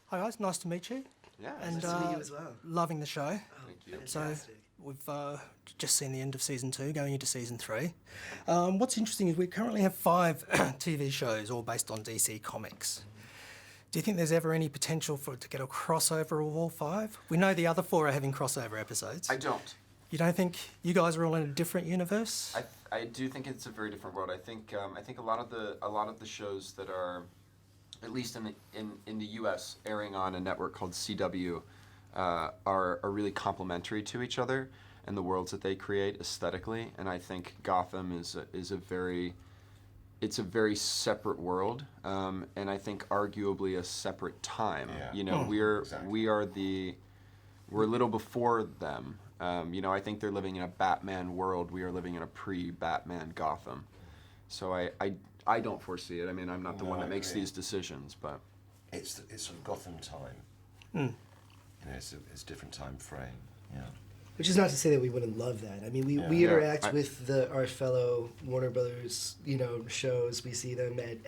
Hi guys, nice to meet you. Yeah, and nice to meet you as well. Loving the show. Thank you. So we've just seen the end of season 2, going into season 3. What's interesting is we currently have 5 TV shows, all based on DC Comics. Do you think there's ever any potential for it to get a crossover of all 5? We know the other 4 are having crossover episodes. I don't. You don't think you guys are all in a different universe? I do think it's a very different world. I think a lot of the shows that are, at least in the U.S., airing on a network called CW, are really complementary to each other and the worlds that they create aesthetically. And I think Gotham is a very separate world, and I think arguably a separate time. Yeah. You know, Exactly. we're a little before them. You know, I think they're living in a Batman world. We are living in a pre-Batman Gotham. So I don't foresee it. I mean, I'm not the one that makes these decisions, but It's sort of Gotham time. Mm. You know, it's a different time frame. Yeah. Which is not to say that we wouldn't love that. I mean, we Yeah. interact with our fellow Warner Brothers, shows. We see them at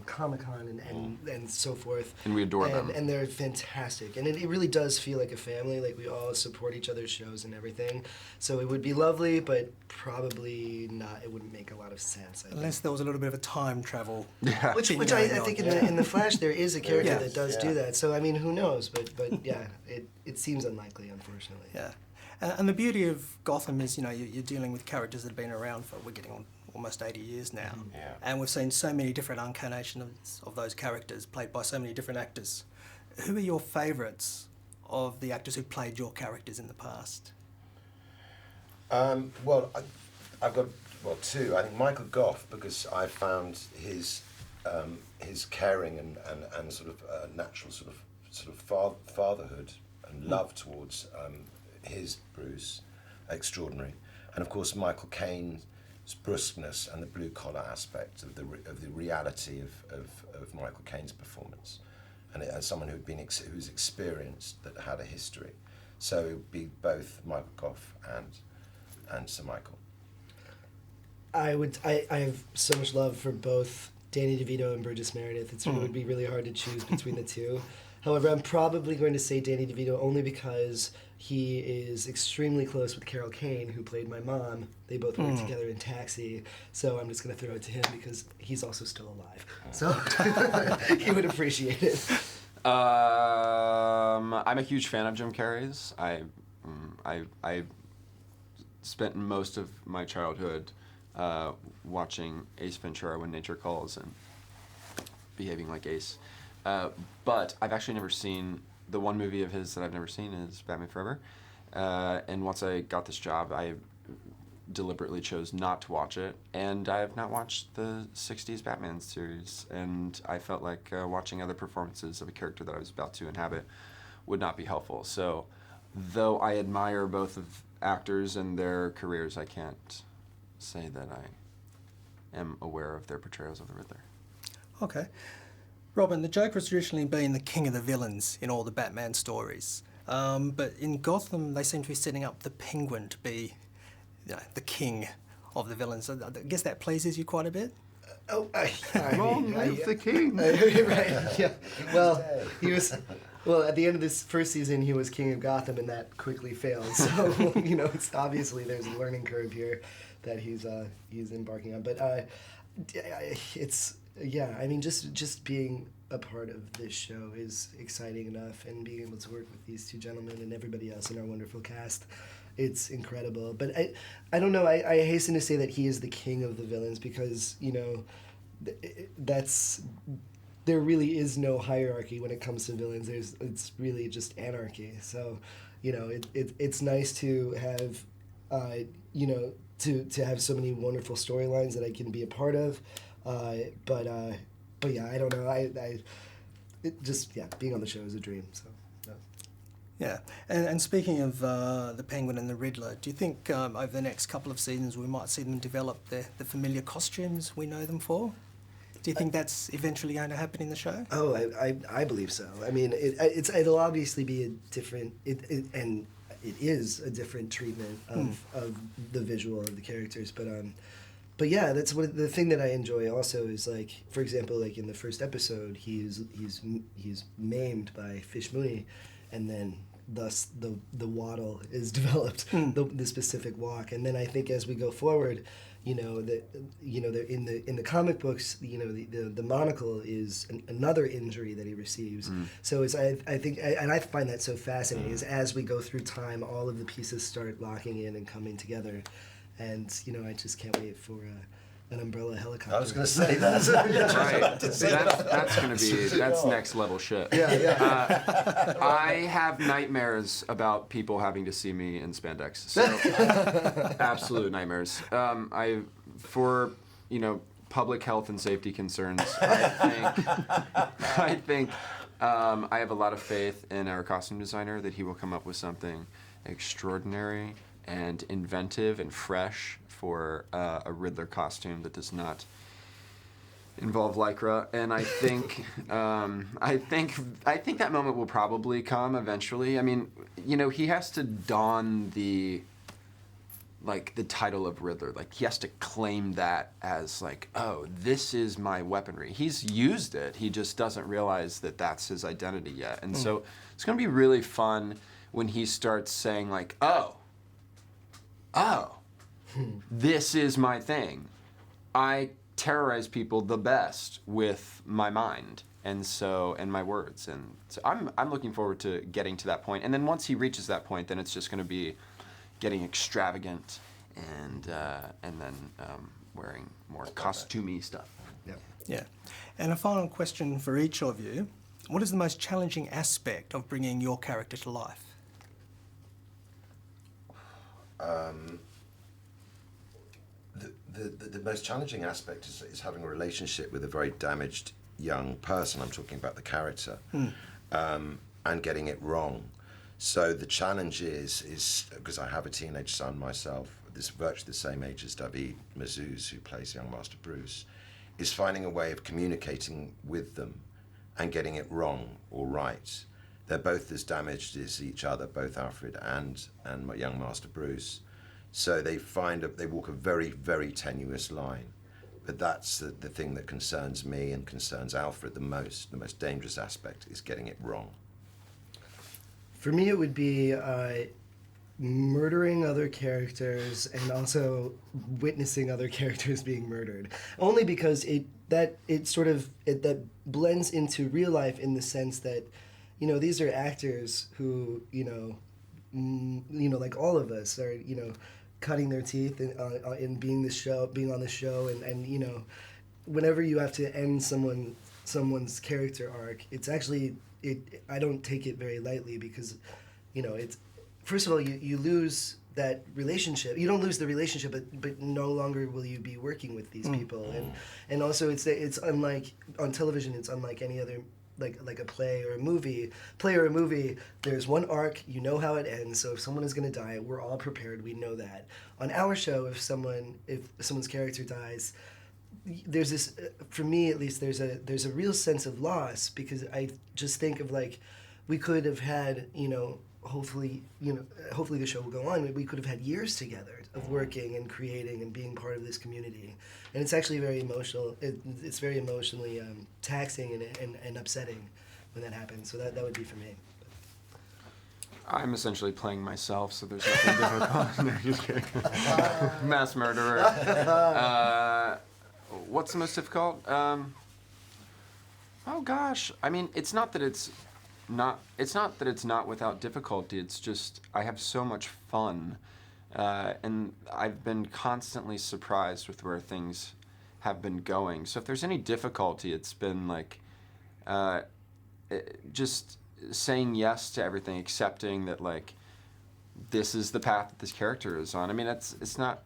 Comic-Con and so forth. And we adore them. And they're fantastic. And it really does feel like a family. Like, we all support each other's shows and everything. So it would be lovely, but probably not. It wouldn't make a lot of sense, I think. Unless there was a little bit of a time travel. yeah. Which thing I going think on. in the Flash there is a character Yeah. that does do Yeah. that. So I mean, who knows? But yeah, it seems unlikely, unfortunately. Yeah. And the beauty of Gotham is, you're dealing with characters that have been around for, we're getting on almost 80 years now. Yeah. And we've seen so many different incarnations of those characters played by so many different actors. Who are your favourites of the actors who played your characters in the past? Well, I've got 2. I think Michael Goff, because I found his caring and sort of natural sort of fatherhood and love towards his Bruce extraordinary, and of course Michael Caine's brusqueness and the blue collar aspect of the reality of Michael Caine's performance, and as someone who's experienced, that had a history. So it would be both Michael Goff and Sir Michael. I have so much love for both Danny DeVito and Burgess Meredith. It would be really hard to choose between the two. However, I'm probably going to say Danny DeVito only because he is extremely close with Carol Kane, who played my mom. They both worked together in Taxi, so I'm just going to throw it to him because he's also still alive. So he would appreciate it. I'm a huge fan of Jim Carrey's. I spent most of my childhood watching Ace Ventura: When Nature Calls and behaving like Ace. But I've actually never seen, the one movie of his that I've never seen is Batman Forever. And once I got this job, I deliberately chose not to watch it. And I have not watched the 60s Batman series. And I felt like watching other performances of a character that I was about to inhabit would not be helpful. So, though I admire both of actors and their careers, I can't say that I am aware of their portrayals of the Riddler. Okay. Robin, the Joker has traditionally been the king of the villains in all the Batman stories. But in Gotham, they seem to be setting up the Penguin to be the king of the villains. I guess that pleases you quite a bit? Long live the king! Right, yeah. Well, at the end of this first season, he was king of Gotham, and that quickly failed. So, it's obviously there's a learning curve here that he's embarking on. But just being a part of this show is exciting enough, and being able to work with these 2 gentlemen and everybody else in our wonderful cast, it's incredible. But I don't know, I hasten to say that he is the king of the villains because, there really is no hierarchy when it comes to villains. It's really just anarchy. So, it's nice to have, to have so many wonderful storylines that I can be a part of. But yeah, I don't know. Being on the show is a dream. So. Yeah, and speaking of the Penguin and the Riddler, do you think over the next couple of seasons we might see them develop the familiar costumes we know them for? Do you think that's eventually going to happen in the show? Oh, I believe so. I mean, it'll obviously be a different, and is a different treatment of the visual of the characters. But yeah, that's what the thing that I enjoy also is, like, for example, like in the first episode, he's maimed by Fish Mooney, and then thus the waddle is developed, the specific walk. And then I think as we go forward, in the comic books, the monocle is another injury that he receives. So I think I find that so fascinating. Is as we go through time, all of the pieces start locking in and coming together, and I just can't wait for an umbrella helicopter. I was going to say that. Right. That's going to be next level shit. Yeah. I have nightmares about people having to see me in spandex. So absolute nightmares. For public health and safety concerns, I think I have a lot of faith in our costume designer that he will come up with something extraordinary and inventive and fresh for a Riddler costume that does not involve Lycra. And I think that moment will probably come eventually. I mean, he has to don the title of Riddler. Like, he has to claim that as like, oh, this is my weaponry. He's used it. He just doesn't realize that that's his identity yet. And so it's going to be really fun when he starts saying like, oh, this is my thing. I terrorize people the best with my mind and my words. And so I'm looking forward to getting to that point. And then once he reaches that point, then it's just going to be getting extravagant and then wearing more costumey stuff. Yeah. And a final question for each of you. What is the most challenging aspect of bringing your character to life? The most challenging aspect is having a relationship with a very damaged young person. I'm talking about the character, and getting it wrong. So the challenge is because I have a teenage son myself, this virtually the same age as David Mazouz, who plays young Master Bruce, is finding a way of communicating with them and getting it wrong or right. They're both as damaged as each other, both Alfred and young Master Bruce. So they walk a very, very tenuous line. But that's the thing that concerns me and concerns Alfred the most. The most dangerous aspect is getting it wrong. For me, it would be murdering other characters and also witnessing other characters being murdered. Only because that blends into real life in the sense that, these are actors who, like all of us are, cutting their teeth in being on the show, and whenever you have to end someone's character arc, it's actually I don't take it very lightly because, it's first of all you lose that relationship. You don't lose the relationship, but no longer will you be working with these people, and also it's unlike on television. It's unlike any other. Like a play or a movie, there's one arc, you know how it ends, so if someone is going to die, we're all prepared, we know that. On our show, if someone's character dies, there's this, for me at least, there's a real sense of loss, because I just think of we could have had, hopefully the show will go on, we could have had years together of working and creating and being part of this community. And it's actually very emotional. It's very emotionally taxing and upsetting when that happens. So that would be for me. I'm essentially playing myself, so there's nothing difficult. No, just kidding. Mass murderer. What's the most difficult? Oh gosh. I mean, it's not that it's not without difficulty. It's just I have so much fun. And I've been constantly surprised with where things have been going. So if there's any difficulty, it's been just saying yes to everything, accepting that this is the path that this character is on. I mean, it's not.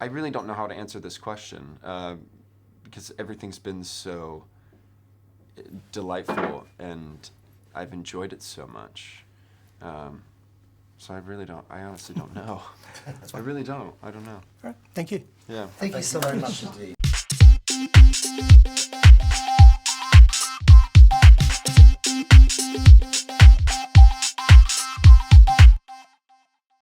I really don't know how to answer this question because everything's been so delightful and I've enjoyed it so much. So I honestly don't know. I really don't. I don't know. All right. Thank you. Yeah. Thank you so very much. much indeed.